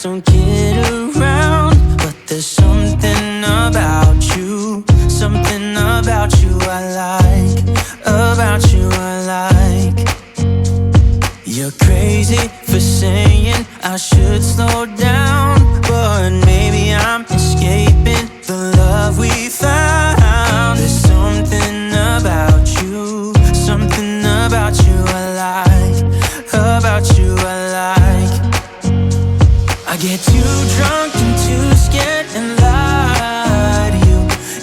don't get around, but there's something about you, something about you I like, about you I like. You're crazy for saying I should slow down, but maybe I'm escaping the love we found. There's something about you, something about you I like, about you I like. I get too drunk and too scared and lie to you.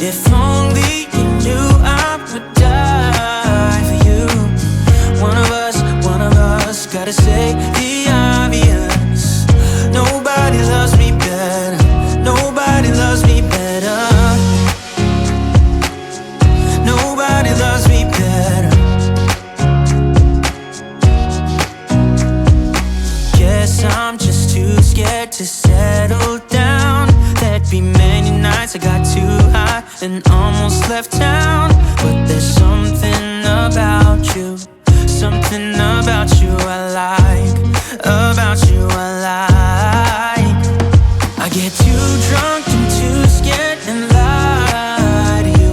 If only you knew I would die for you. One of us gotta say the obvious. Nobody loves me better, nobody loves me better, nobody loves me better. Guess I'm just too scared to settle down. There'd be many nights I got too high and almost left town. But there's something about you, something about you I like, about you I like. I get too drunk and too scared and lie to you.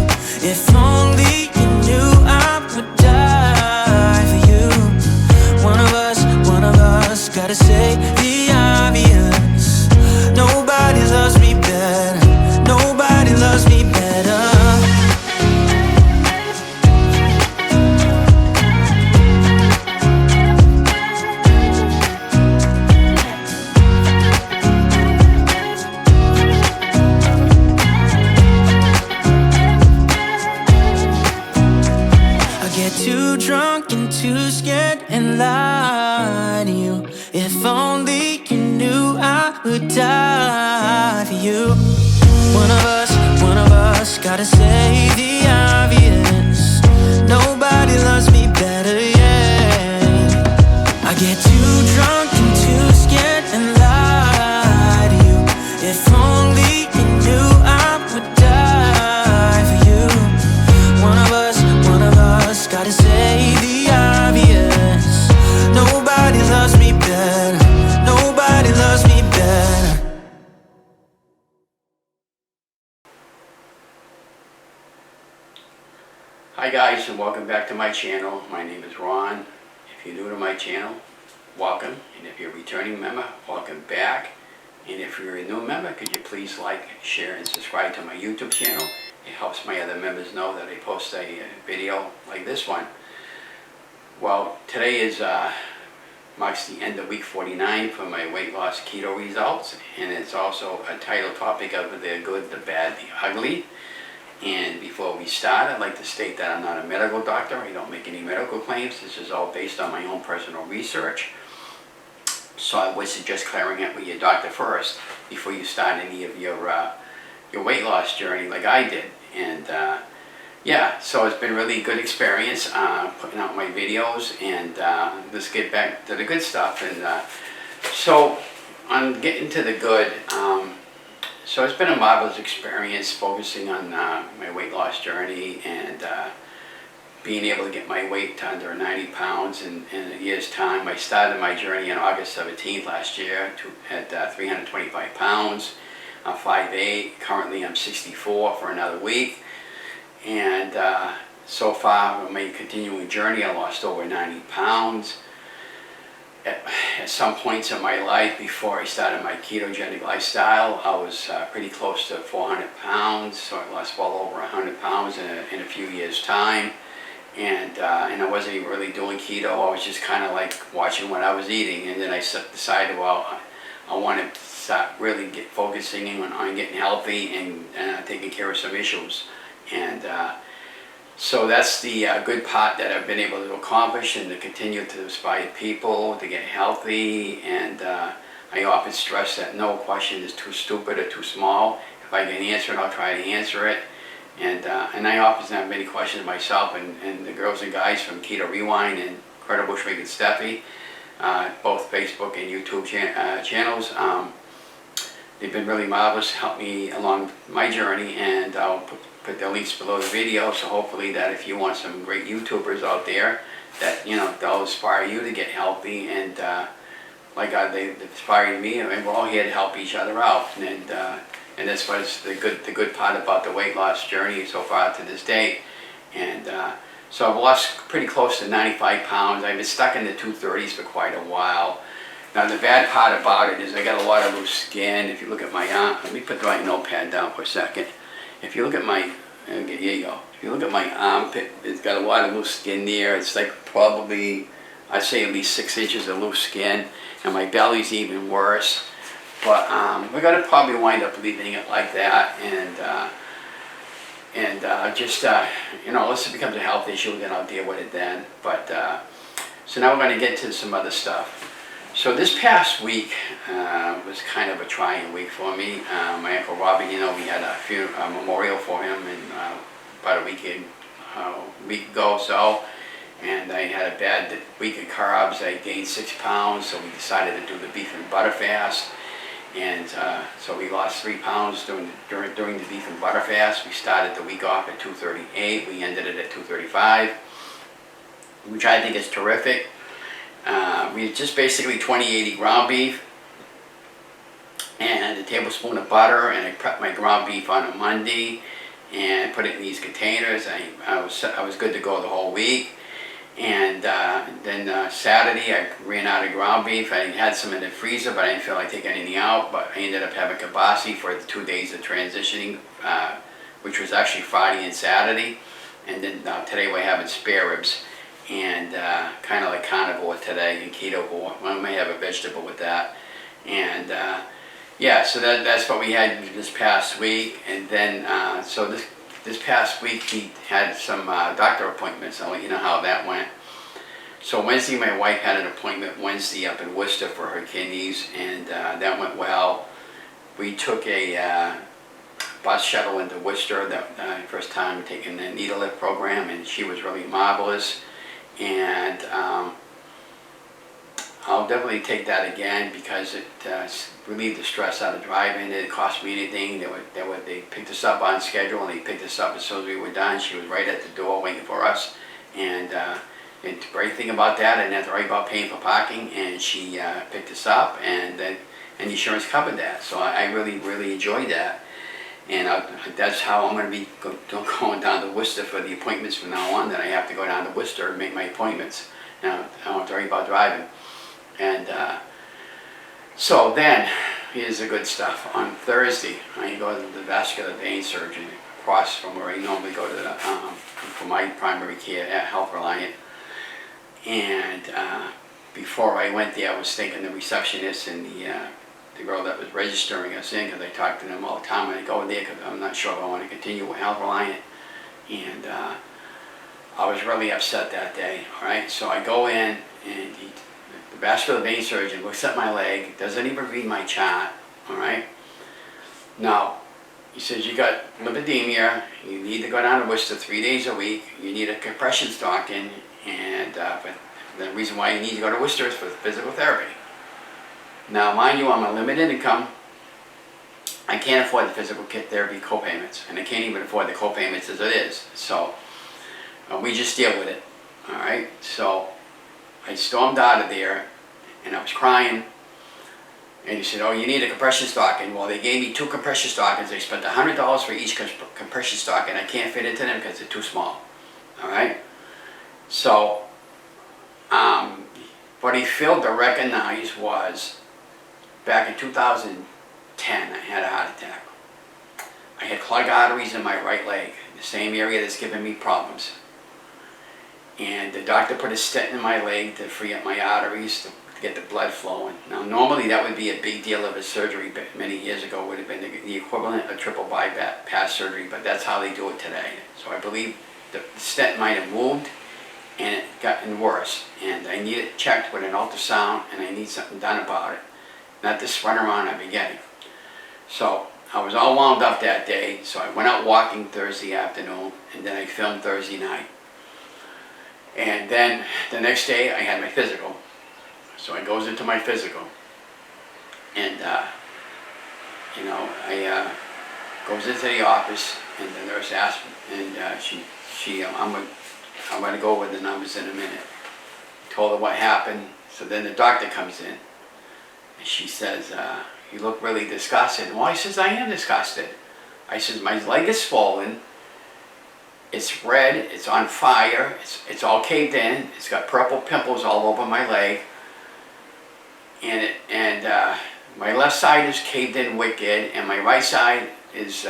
If only you knew I would die for you. One of us gotta say the obvious. Nobody loves me better, nobody loves me better. Too drunk and too scared and lie to you. If only you knew I would die for you. One of us gotta say the obvious. Nobody loves me better, yeah. I get too drunk and too scared and lie to you. If only you knew I would die for you. One of us gotta say the obvious. Nobody loves me better, nobody loves me better. Hi guys, and welcome back to my channel. My name is Ron. If you're new to my channel, welcome. And if you're a returning member, welcome back. And if you're a new member, could you please like, share, and subscribe to my YouTube channel? It helps my other members know that I post a video like this one. Well, today is marks the end of week 49 for my weight loss keto results, and it's also a title topic of the good, the bad, the ugly. And before we start, I'd like to state that I'm not a medical doctor. I don't make any medical claims. This is all based on my own personal research. So I would suggest clearing it with your doctor first before you start any of your weight loss journey like I did. And yeah, so it's been really good experience putting out my videos, and let's get back to the good stuff. And so I'm getting to the good. So it's been a marvelous experience focusing on my weight loss journey, and being able to get my weight to under 90 pounds in a year's time. I started my journey on August 17th last year at 325 pounds. I'm 5'8", currently I'm 64 for another week. And so far on my continuing journey, I lost over 90 pounds. At some points in my life before I started my ketogenic lifestyle, I was pretty close to 400 pounds, so I lost well over 100 pounds in a few years' time. And I wasn't even really doing keto. I was just kind of like watching what I was eating, and then I decided, well, I want to start really focusing on getting healthy and taking care of some issues. And so that's the good part that I've been able to accomplish, and to continue to inspire people to get healthy. And I often stress that no question is too stupid or too small. If I can answer it, I'll try to answer it. And I often have many questions myself, and the girls and guys from Keto Rewind and Incredible Shrink and Steffi, both Facebook and YouTube channels, they've been really marvelous to help me along my journey, and I'll put the links below the video, so hopefully that if you want some great YouTubers out there that, you know, they'll inspire you to get healthy and they inspired me, and we're all here to help each other out. And that's what's the good part about the weight loss journey so far to this day. And so I've lost pretty close to 95 pounds. I've been stuck in the 230s for quite a while. Now the bad part about it is I got a lot of loose skin. If you look at my arm, let me put my notepad down for a second. If you look at my, here you go. If you look at my armpit, it's got a lot of loose skin there. It's like probably, I'd say at least 6 inches of loose skin. And my belly's even worse. But we're going to probably wind up leaving it like that. Just, unless it becomes a health issue, then I'll deal with it then. But, so now we're going to get to some other stuff. So this past week was kind of a trying week for me. My Uncle Robbie, we had a memorial for him about a week ago or so. And I had a bad week of carbs. I gained 6 pounds, so we decided to do the beef and butter fast. And so we lost 3 pounds during the beef and butter fast. We started the week off at 238. We ended it at 235, which I think is terrific. We just basically 20-80 ground beef and a tablespoon of butter, and I prepped my ground beef on a Monday and put it in these containers. I was good to go the whole week. And then Saturday I ran out of ground beef. I had some in the freezer, but I didn't feel like taking anything out. But I ended up having kibasi for the 2 days of transitioning, which was actually Friday and Saturday. And then today we're having spare ribs, and kind of like carnivore today and keto. I may have a vegetable with that. And yeah, so that's what we had this past week. And then so this past week we had some doctor appointments. I'll let you know how that went. So Wednesday my wife had an appointment Wednesday up in Worcester for her kidneys, and that went well. We took a bus shuttle into Worcester, that first time taking the needle lift program, and she was really marvelous. And I'll definitely take that again because it relieved the stress out of driving. It didn't cost me anything. They picked us up on schedule, and they picked us up as soon as we were done. She was right at the door waiting for us. And the great thing about that, I didn't have to worry about paying for parking, and she picked us up, and the insurance covered that. So I really, really enjoyed that. And that's how I'm going to be going down to Worcester for the appointments from now on, that I have to go down to Worcester and make my appointments. Now, I don't have to worry about driving. And so then, here's the good stuff. On Thursday, I go to the vascular vein surgeon across from where I normally go to for my primary care at Health Reliant. And before I went there, I was thinking the receptionist and the girl that was registering us in, because I talk to them all the time when I go there, because I'm not sure if I want to continue with Health Reliant. And I was really upset that day. All right, so I go in, and the vascular vein surgeon looks at my leg, doesn't even read my chart. All right. Now, he says, you got lipidemia, you need to go down to Worcester 3 days a week, you need a compression stocking, and but the reason why you need to go to Worcester is for physical therapy. Now, mind you, I'm a limited income. I can't afford the physical therapy co-payments, and I can't even afford the co-payments as it is. So we just deal with it. All right. So I stormed out of there, and I was crying. And he said, oh, you need a compression stocking. Well, they gave me 2 compression stockings. They spent $100 for each compression stocking. I can't fit into them because they're too small. All right. So what he failed to recognize was, back in 2010, I had a heart attack. I had clogged arteries in my right leg, the same area that's given me problems. And the doctor put a stent in my leg to free up my arteries to get the blood flowing. Now, normally that would be a big deal of a surgery, but many years ago would have been the equivalent of triple bypass surgery, but that's how they do it today. So I believe the stent might have moved, and it gotten worse. And I need it checked with an ultrasound, and I need something done about it. Not this run around I've been getting. So I was all wound up that day, so I went out walking Thursday afternoon, and then I filmed Thursday night. And then the next day I had my physical. So I goes into my physical, and I goes into the office, and the nurse asked me, and I'm going to go over the numbers in a minute. Told her what happened. So then the doctor comes in, And she says, you look really disgusted. Well, I says, I am disgusted. I says, my leg is swollen. It's red, it's on fire, it's all caved in, it's got purple pimples all over my leg. And my left side is caved in wicked, and my right side is,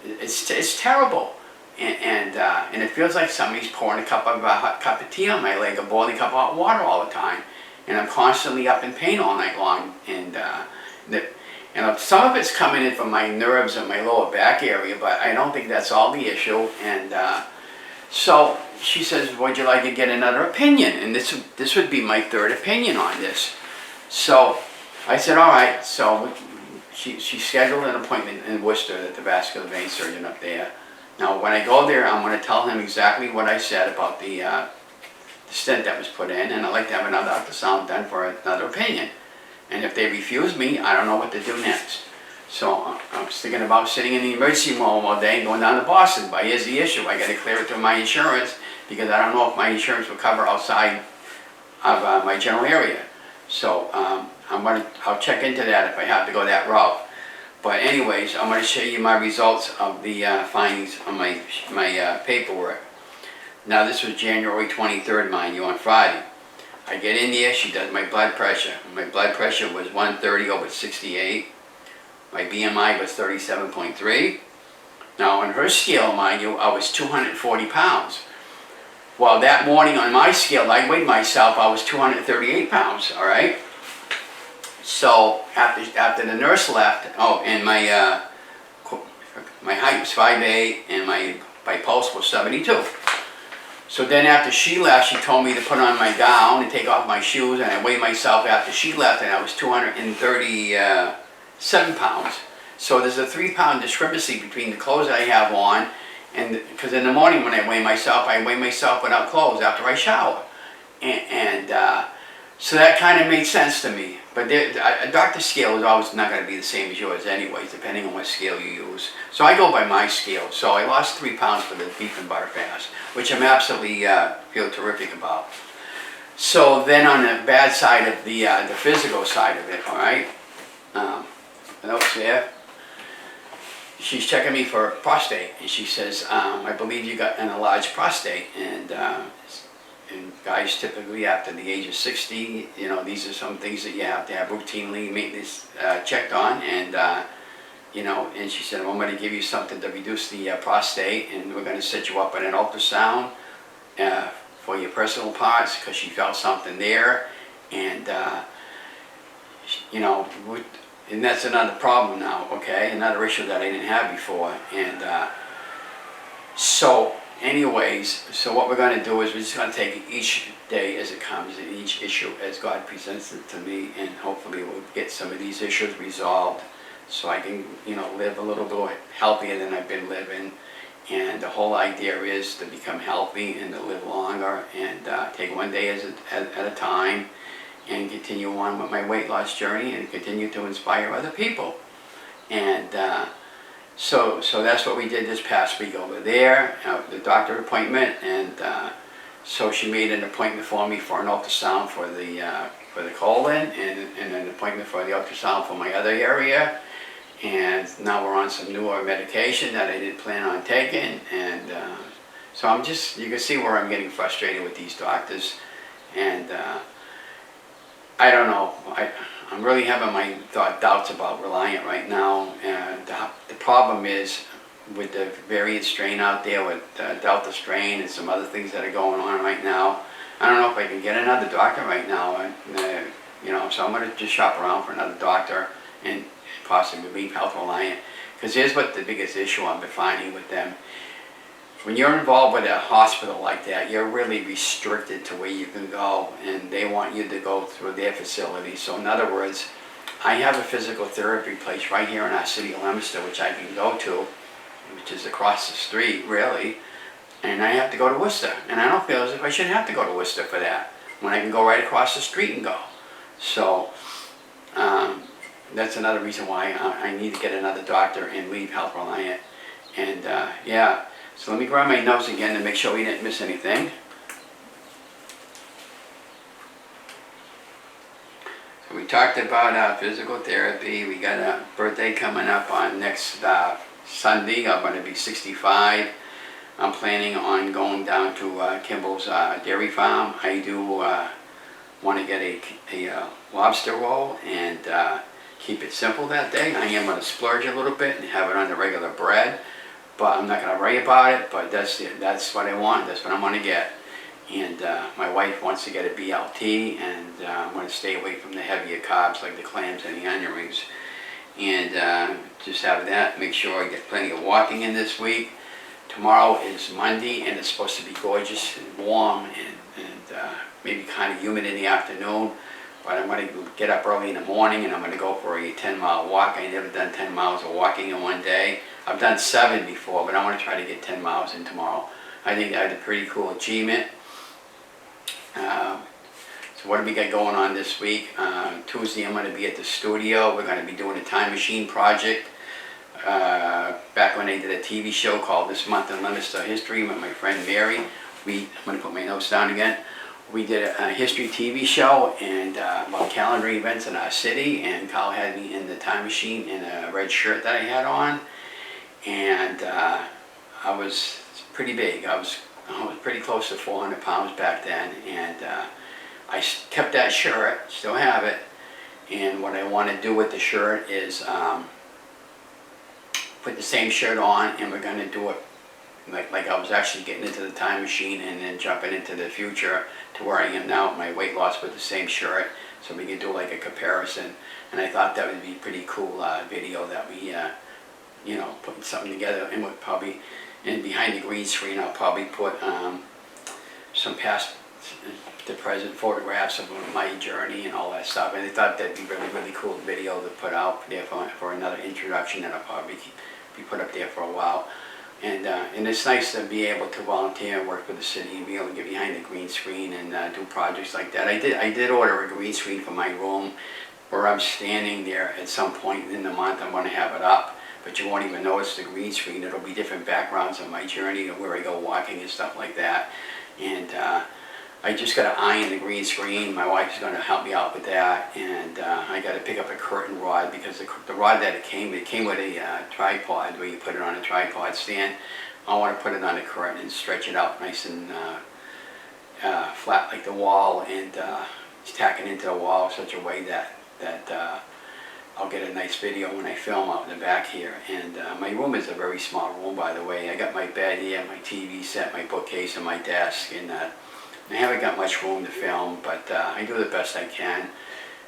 it's terrible. And it feels like somebody's pouring a hot cup of tea on my leg, or boiling a cup of hot water all the time. And I'm constantly up in pain all night long. And some of it's coming in from my nerves and my lower back area, but I don't think that's all the issue. And so she says, would you like to get another opinion? And this would be my third opinion on this. So I said, all right. So she scheduled an appointment in Worcester at the vascular vein surgeon up there. Now, when I go there, I'm going to tell him exactly what I said about the stent that was put in, and I'd like to have another ultrasound done for another opinion. And if they refuse me, I don't know what to do next. So I was thinking about sitting in the emergency room all day and going down to Boston. But here's the issue: I got to clear it through my insurance, because I don't know if my insurance will cover outside of my general area. So I'll check into that if I have to go that route. But anyways, I'm going to show you my results of the findings on my paperwork. Now, this was January 23rd, mind you, on Friday. I get in there, she does my blood pressure. My blood pressure was 130/68. My BMI was 37.3. Now, on her scale, mind you, I was 240 pounds. Well, that morning on my scale, I weighed myself, I was 238 pounds, all right? So after the nurse left, and my height was 5'8", and my pulse was 72. So then after she left, she told me to put on my gown and take off my shoes, and I weighed myself after she left, and I was 237 pounds. So there's a 3-pound discrepancy between the clothes I have on, and because in the morning when I weigh myself without clothes after I shower. So that kind of made sense to me. But a doctor's scale is always not going to be the same as yours anyways, depending on what scale you use. So I go by my scale. So I lost 3 pounds for the beef and butter fast, which I'm absolutely feel terrific about. So then on the bad side of the physical side of it, all right, notes there. She's checking me for prostate, and she says, I believe you got an enlarged prostate, and guys typically after the age of 60, you know, these are some things that you have to have routinely maintenance checked on, and you know, and she said, well, I'm going to give you something to reduce the prostate, and we're going to set you up on an ultrasound for your personal parts, because she felt something there, and you know, and that's another problem now, okay, another issue that I didn't have before. And so anyways, so what we're going to do is we're just going to take each day as it comes, and each issue as God presents it to me, and hopefully we'll get some of these issues resolved so I can, you know, live a little bit healthier than I've been living. And the whole idea is to become healthy and to live longer, and take one day at a time, and continue on with my weight loss journey and continue to inspire other people. And so that's what we did this past week over there, the doctor appointment, and so she made an appointment for me for an ultrasound for the colon, and an appointment for the ultrasound for my other area. And now we're on some newer medication that I didn't plan on taking, and so I'm just, you can see where I'm getting frustrated with these doctors, and I don't know, I'm really having my doubts about Reliant right now. And the problem is with the variant strain out there, with Delta strain and some other things that are going on right now, I don't know if I can get another doctor right now, you know, so I'm going to just shop around for another doctor and possibly leave Health Reliant, because here's what the biggest issue I've been finding with them. When you're involved with a hospital like that, you're really restricted to where you can go, and they want you to go through their facility. So in other words, I have a physical therapy place right here in our city of Leominster, which I can go to, which is across the street, really, and I have to go to Worcester. And I don't feel as if I should have to go to Worcester for that, when I can go right across the street and go. So that's another reason why I need to get another doctor and leave Health Reliant. And yeah. So let me grab my notes again to make sure we didn't miss anything. So we talked about physical therapy. We got a birthday coming up on next Sunday. I'm going to be 65. I'm planning on going down to Kimball's dairy farm. I do want to get a lobster roll and keep it simple that day. I am going to splurge a little bit and have it on the regular bread, but I'm not going to write about it, but that's what I want. That's what I'm going to get. And my wife wants to get a BLT, and I'm going to stay away from the heavier carbs like the clams and the onion rings. And just have that. Make sure I get plenty of walking in this week. Tomorrow is Monday, and it's supposed to be gorgeous and warm and maybe kind of humid in the afternoon. But I'm going to get up early in the morning, and I'm going to go for a 10-mile walk. I've never done 10 miles of walking in one day. I've done 7 before, but I want to try to get 10 miles in tomorrow. I think that's a pretty cool achievement. So what do we got going on this week? Tuesday I'm going to be at the studio. We're going to be doing a time machine project. Back when I did a TV show called This Month in Leominster History with my friend Mary. I'm going to put my notes down again. We did a history TV show and about calendar events in our city, and Carl had me in the time machine in a red shirt that I had on, and I was pretty big. I was pretty close to 400 pounds back then, and I kept that shirt, still have it, and what I want to do with the shirt is put the same shirt on, and we're going to do it like I was actually getting into the time machine and then jumping into the future to where I am now, my weight loss with the same shirt, so we could do like a comparison. And I thought that would be a pretty cool video that we, you know, putting something together. And we'll probably, and behind the green screen, I'll probably put some past to present photographs of my journey and all that stuff. And I thought that'd be really cool video to put out there for another introduction that'll probably be put up there for a while. And it's nice to be able to volunteer and work with the city and be able to get behind the green screen and do projects like that. I did order a green screen for my room where I'm standing there at some point in the month. I'm going to have it up, but you won't even notice the green screen. It'll be different backgrounds of my journey and where I go walking and stuff like that. And I just got to iron the green screen. My wife's going to help me out with that, and I got to pick up a curtain rod because the rod that it came with a tripod where you put it on a tripod stand. I want to put it on the curtain and stretch it out nice and flat like the wall, and tack it into the wall in such a way that I'll get a nice video when I film out in the back here. And my room is a very small room, by the way. I got my bed here, my TV set, my bookcase, and my desk, and I haven't got much room to film, but I do the best I can.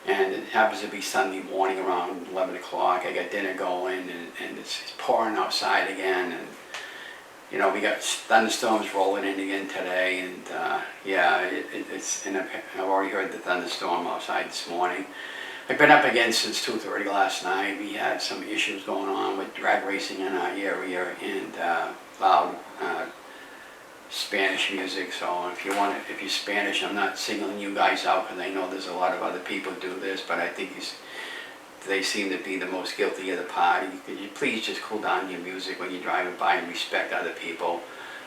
And it happens to be Sunday morning around 11 o'clock. I got dinner going, and it's pouring outside again. And you know, we got thunderstorms rolling in again today. And yeah, it's. And I've already heard the thunderstorm outside this morning. I've been up again since 2:30 last night. We had some issues going on with drag racing in our area and loud Spanish music. So if you're Spanish, I'm not singling you guys out because I know there's a lot of other people do this, but I think they seem to be the most guilty of the party. Could you please just cool down your music when you're driving by and respect other people?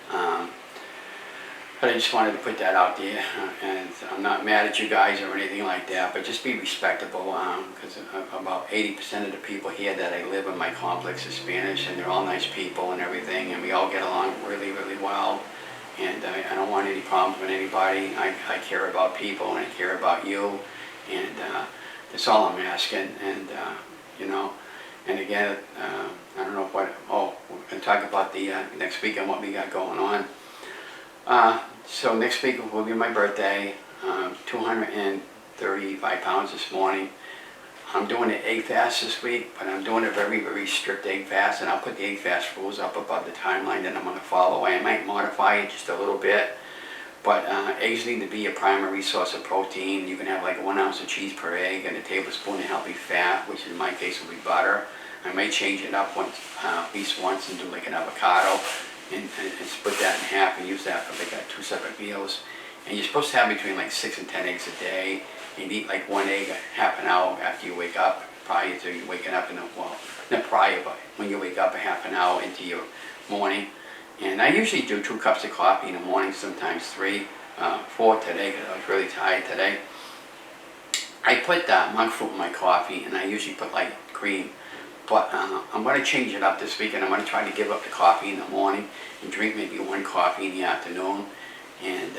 But I just wanted to put that out there, and I'm not mad at you guys or anything like that, but just be respectable, because about 80% of the people here that I live in my complex is Spanish, and they're all nice people and everything, and we all get along really well. And I don't want any problems with anybody. I care about people, and I care about you, and that's all I'm asking. And you know, and again, I don't know what. Oh, we're going to talk about the next week and what we got going on. So next week will be my birthday. 235 pounds this morning. I'm doing an egg fast this week, but I'm doing a very strict egg fast, and I'll put the egg fast rules up above the timeline that I'm going to follow. I might modify it just a little bit, but eggs need to be a primary source of protein. You can have like 1 ounce of cheese per egg and a tablespoon of healthy fat, which in my case will be butter. I might change it up once, at least once, and do like an avocado and split that in half and use that for like 2 separate meals. And you're supposed to have between like 6 and 10 eggs a day. You eat like 1 egg half an hour after you wake up, prior to you waking up not prior, but when you wake up a half an hour into your morning. And I usually do 2 cups of coffee in the morning, sometimes 3, 4 today because I was really tired today. I put monk fruit in my coffee, and I usually put like cream. But I'm going to change it up this week, and I'm going to try to give up the coffee in the morning and drink maybe one coffee in the afternoon, and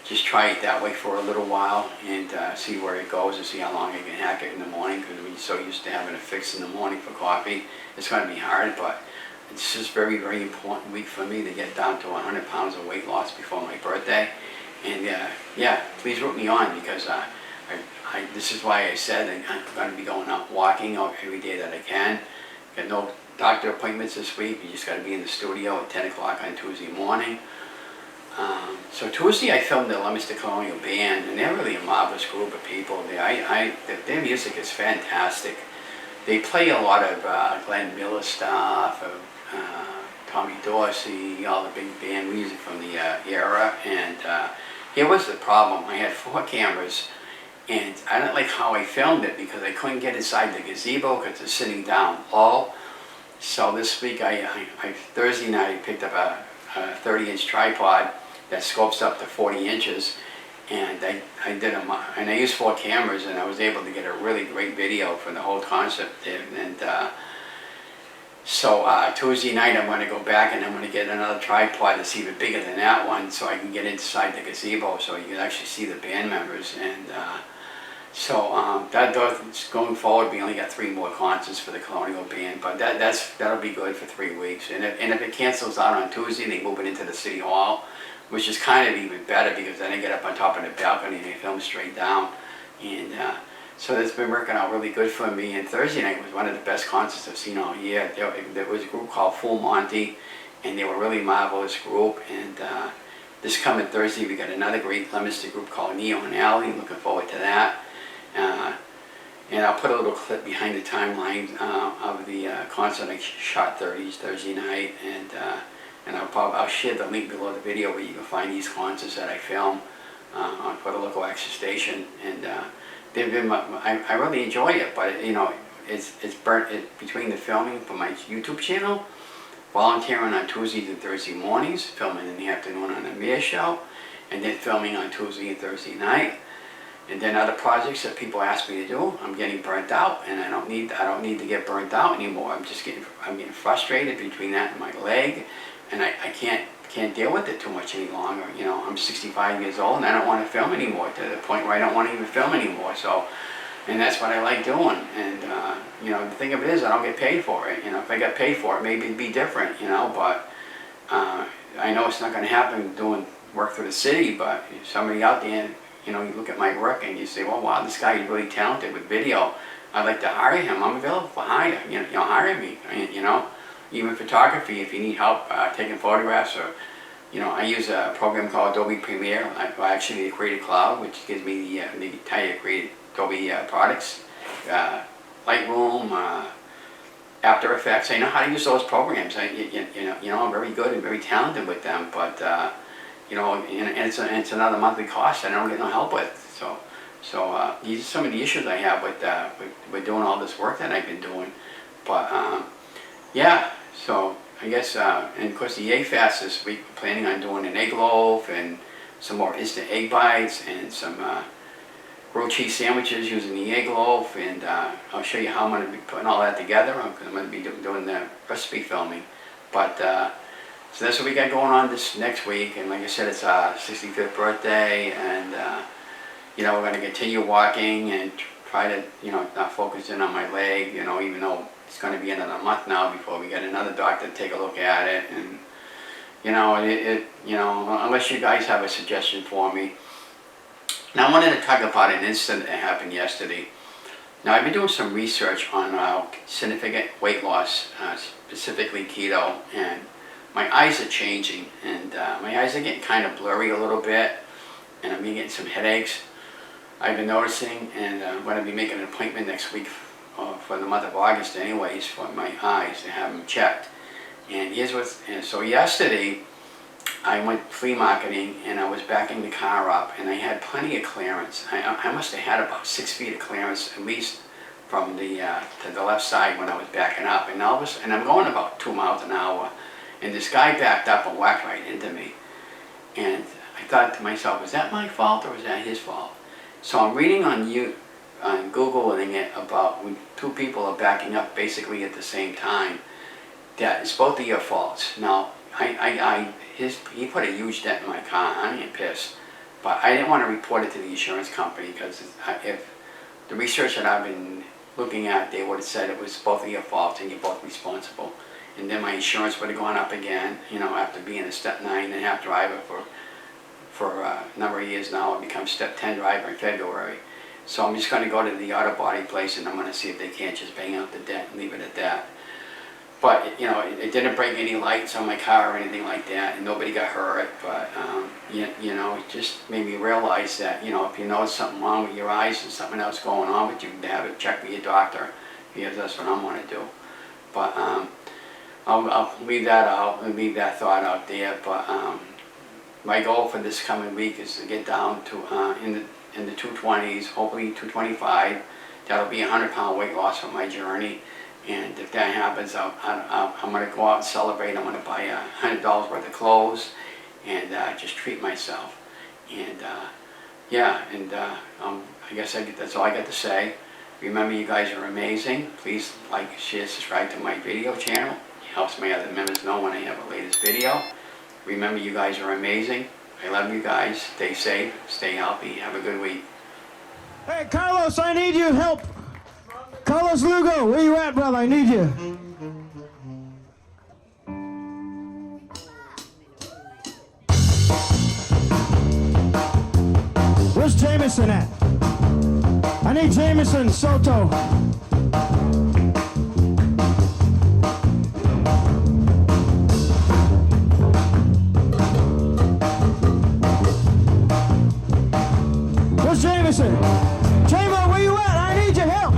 just try it that way for a little while and see where it goes and see how long I can hack it in the morning, because we're so used to having a fix in the morning for coffee. It's going to be hard, but it's just very, very important week for me to get down to 100 pounds of weight loss before my birthday. And yeah, please root me on, because this is why I said I'm going to be going out walking every day that I can. Got no doctor appointments this week. You just got to be in the studio at 10 o'clock on Tuesday morning. So Tuesday I filmed the Leominster Colonial Band, and they're really a marvelous group of people. Their music is fantastic. They play a lot of Glenn Miller stuff, Tommy Dorsey, all the big band music from the era. And here was the problem. I had 4 cameras, and I don't like how I filmed it because I couldn't get inside the gazebo because it's sitting down low. So this week, Thursday night, I picked up a 30-inch tripod that scopes up to 40 inches, and I used 4 cameras, and I was able to get a really great video for the whole concept there. And so Tuesday night, I'm going to go back and I'm going to get another tripod that's even bigger than that one, so I can get inside the gazebo so you can actually see the band members. And so going forward, we only got 3 more concerts for the Colonial Band, but that'll be good for 3 weeks. And if it cancels out on Tuesday, they move it into the City Hall, which is kind of even better, because then I get up on top of the balcony and I film straight down. And so that's been working out really good for me. And Thursday night was one of the best concerts I've seen all year. There was a group called Full Monty, and they were a really marvelous group. And this coming Thursday, we got another great Leominster group called Neo and Alley. Looking forward to that. And I'll put a little clip behind the timeline of the concert I shot Thursday night, and I'll share the link below the video where you can find these concerts that I film for the local access station. And they've been I really enjoy it, but it's burnt between the filming for my YouTube channel, volunteering on Tuesdays and Thursday mornings, filming in the afternoon on the Mayor Show, and then filming on Tuesday and Thursday night. And then other projects that people ask me to do, I'm getting burnt out, and I don't need to get burnt out anymore. I'm getting frustrated between that and my leg, and I can't deal with it too much any longer. I'm 65 years old, and I don't want to film anymore, to the point where I don't want to even film anymore. So, and that's what I like doing. And the thing of it is, I don't get paid for it. If I got paid for it, maybe it'd be different. But I know it's not going to happen doing work for the city. But somebody out there, you look at my work and you say, well, wow, this guy is really talented with video. I'd like to hire him. I'm available for hire. Hire me. Even photography, if you need help taking photographs, or I use a program called Adobe Premiere. Actually, the Creative Cloud, which gives me the entire Adobe products, Lightroom, After Effects. I know how to use those programs. I'm very good and very talented with them, but and it's another monthly cost I don't get no help with. So these are some of the issues I have with doing all this work that I've been doing. But yeah, so I guess, and of course the egg fast this week, we're planning on doing an egg loaf and some more instant egg bites and some grilled cheese sandwiches using the egg loaf. And I'll show you how I'm going to be putting all that together, because I'm going to be doing the recipe filming. But so that's what we got going on this next week. And like I said, it's our 65th birthday, and we're going to continue walking and try to not focus in on my leg, even though it's going to be another month now before we get another doctor to take a look at it. And unless you guys have a suggestion for me. Now I wanted to talk about an incident that happened yesterday. Now I've been doing some research on significant weight loss, specifically keto, and my eyes are changing, and my eyes are getting kind of blurry a little bit, and I'm getting some headaches. I've been noticing, and I'm going to be making an appointment next week for the month of August anyways, for my eyes, to have them checked. And so yesterday I went flea marketing, and I was backing the car up, and I had plenty of clearance. I must have had about 6 feet of clearance, at least from the to the left side when I was backing up. And I'm going about 2 miles an hour, and this guy backed up and whacked right into me. And I thought to myself, was that my fault or was that his fault? So I'm reading on on Googling it about when two people are backing up basically at the same time, that it's both of your faults. Now, he put a huge dent in my car. I ain't pissed. But I didn't want to report it to the insurance company because if the research that I've been looking at, they would have said it was both of your faults and you're both responsible. And then my insurance would have gone up again, you know, after being a step 9.5 driver for a number of years now. I've become step 10 driver in February. So I'm just going to go to the auto body place and I'm going to see if they can't just bang out the dent and leave it at that. But, you know, it didn't break any lights on my car or anything like that, and nobody got hurt. But, you know, it just made me realize that, you know, if you know something wrong with your eyes and something else going on with you, have it checked with your doctor, because that's what I'm going to do. But I'll leave that out and leave that thought out there. But my goal for this coming week is to get down to in the 220s, hopefully 225. That'll be a 100-pound weight loss for my journey. And if that happens, I'm going to go out and celebrate. I'm going to buy $100 worth of clothes and just treat myself. And yeah, and I guess that's all I got to say. Remember, you guys are amazing. Please like, share, subscribe to my video channel. It helps my other members know when I have a latest video. Remember, you guys are amazing. I love you guys. Stay safe, stay healthy. Have a good week. Hey, Carlos, I need your help. Carlos Lugo, where you at, brother? I need you. Where's Jameson at? I need Jameson Soto. Where's Jameson? J-Mo, where you at? I need your help.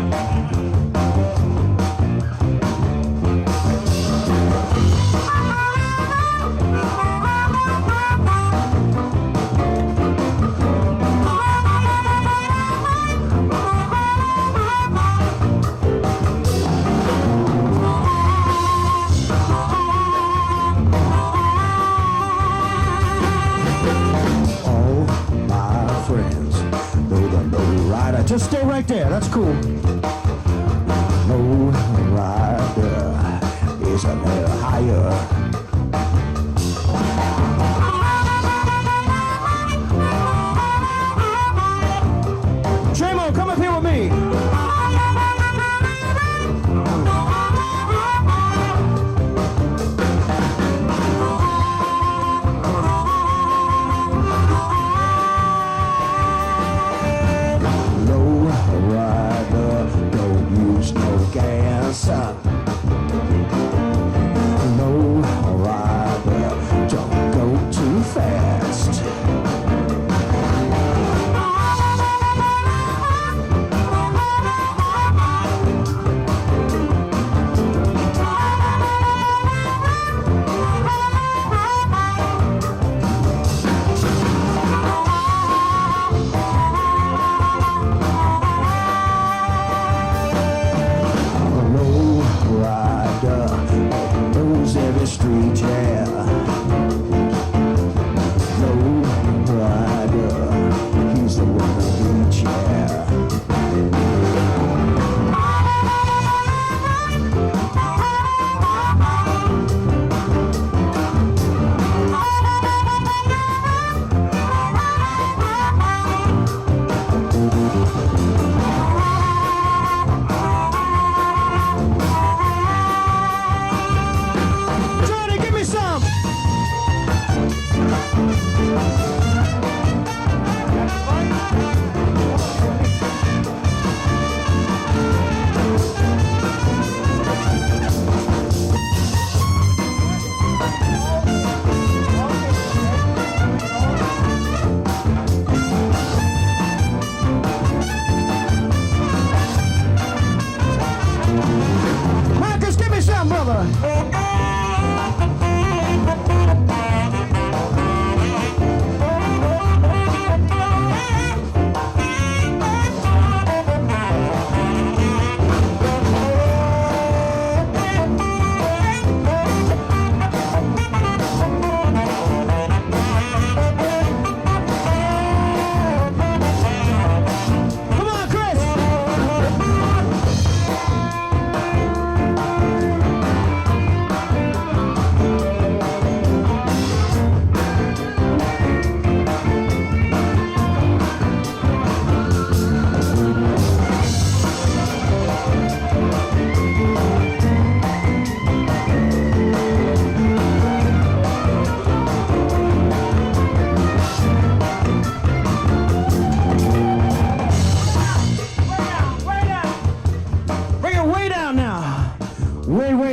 Just stay right there, that's cool. No rider is a little higher. Tremo, come up here with me. No rider, don't go too fast. Street, yeah. No rider, he's the one who beats, yeah. Come on, Chris!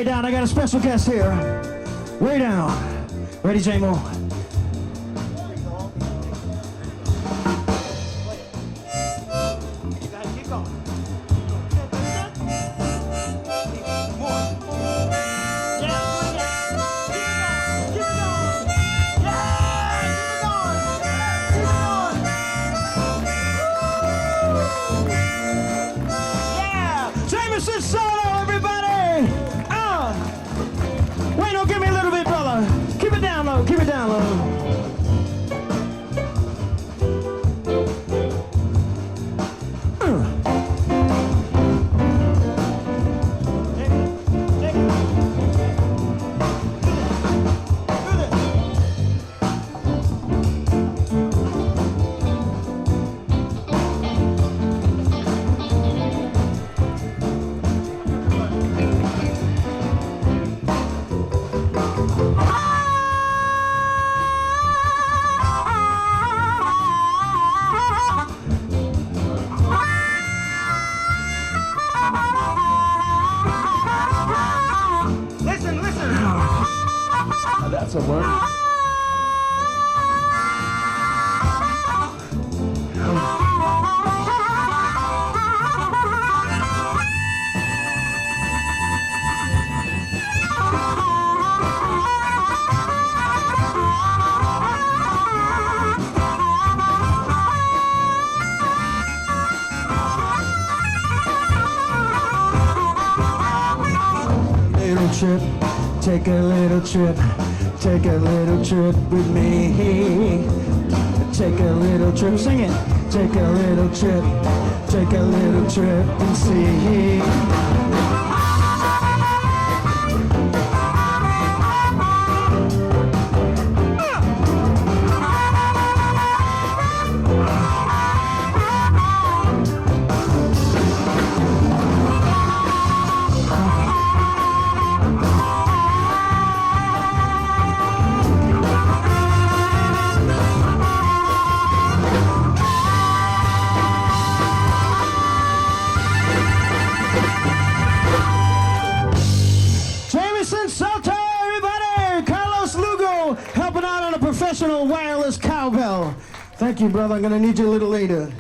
way down. I got a special guest here. Way down. Ready, J-Mo? Keep going. Jameson solo, everybody! Wait, no, give me a little bit, brother. Keep it down low, keep it down low. That's a word. Little trip, take a little trip. Take a little trip with me. Take a little trip, sing it. Take a little trip and see. Professional wireless cowbell. Thank you, brother. I'm going to need you a little later.